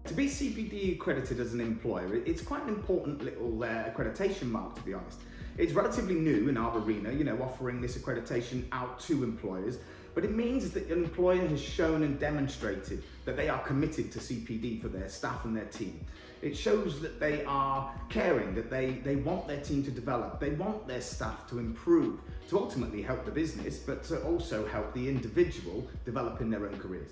To be CPD accredited as an employer, it's quite an important little accreditation mark, to be honest. It's relatively new in our arena, offering this accreditation out to employers, but it means that an employer has shown and demonstrated that they are committed to CPD for their staff and their team. It shows that they are caring, that they want their team to develop, they want their staff to improve, to ultimately help the business, but to also help the individual develop in their own careers.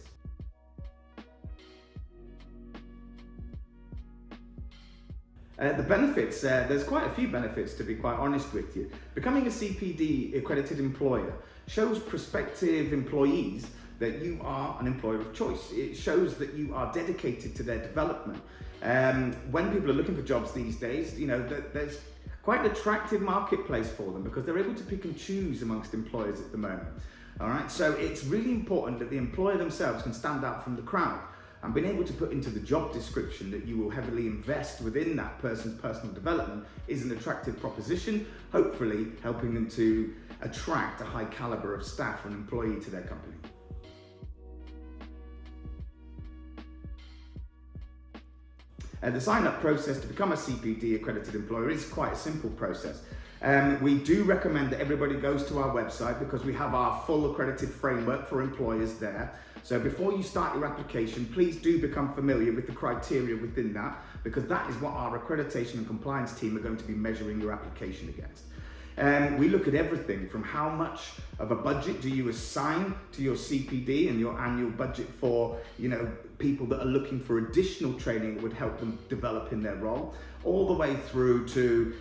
The benefits, there's quite a few benefits, to be quite honest with you. Becoming a CPD accredited employer shows prospective employees that you are an employer of choice. It shows that you are dedicated to their development. When people are looking for jobs these days, there's quite an attractive marketplace for them because they're able to pick and choose amongst employers at the moment. All right, so it's really important that the employer themselves can stand out from the crowd. And being able to put into the job description that you will heavily invest within that person's personal development is an attractive proposition, hopefully helping them to attract a high caliber of staff or an employee to their company. The sign-up process to become a CPD accredited employer is quite a simple process. We do recommend that everybody goes to our website because we have our full accredited framework for employers there. So before you start your application, please do become familiar with the criteria within that, because that is what our accreditation and compliance team are going to be measuring your application against. We look at everything from how much of a budget do you assign to your CPD and your annual budget for, people that are looking for additional training that would help them develop in their role, all the way through to,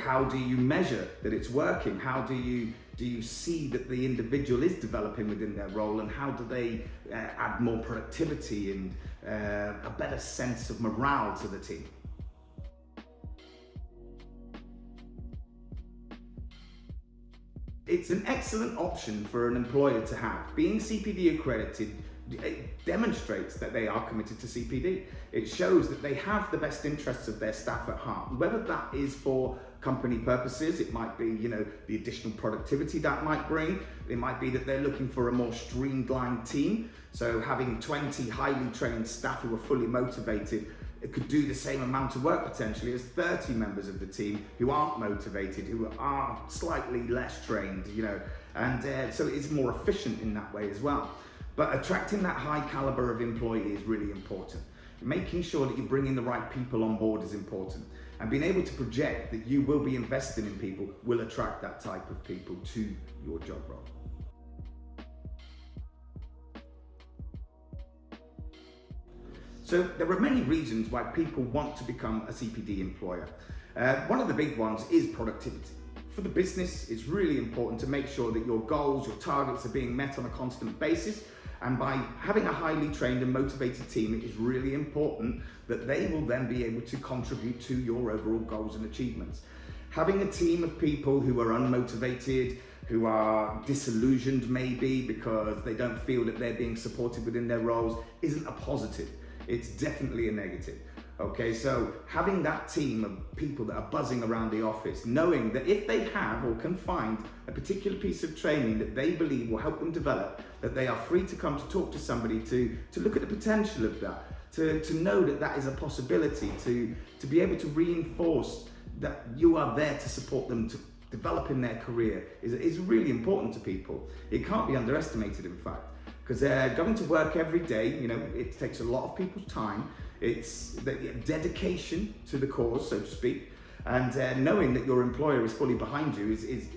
how do you measure that it's working? How do you see that the individual is developing within their role, and how do they add more productivity and a better sense of morale to the team? It's an excellent option for an employer to have. Being CPD accredited, it demonstrates that they are committed to CPD. It shows that they have the best interests of their staff at heart. Whether that is for company purposes, it might be, the additional productivity that might bring. It might be that they're looking for a more streamlined team. So having 20 highly trained staff who are fully motivated, it could do the same amount of work potentially as 30 members of the team who aren't motivated, who are slightly less trained, and so it's more efficient in that way as well. But attracting that high caliber of employee is really important. Making sure that you bring in the right people on board is important. And being able to project that you will be investing in people will attract that type of people to your job role. So there are many reasons why people want to become a CPD employer. One of the big ones is productivity. For the business, it's really important to make sure that your goals, your targets are being met on a constant basis. And by having a highly trained and motivated team, it is really important that they will then be able to contribute to your overall goals and achievements. Having a team of people who are unmotivated, who are disillusioned maybe because they don't feel that they're being supported within their roles, isn't a positive. It's definitely a negative. Okay, so having that team of people that are buzzing around the office, knowing that if they have or can find a particular piece of training that they believe will help them develop, that they are free to come to talk to somebody to look at the potential of that, to know that that is a possibility, to be able to reinforce that you are there to support them to develop in their career is really important to people. It can't be underestimated, in fact, because going to work every day, it takes a lot of people's time. It's the dedication to the cause, so to speak, and knowing that your employer is fully behind you is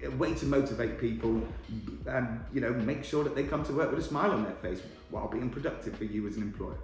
a way to motivate people and make sure that they come to work with a smile on their face while being productive for you as an employer.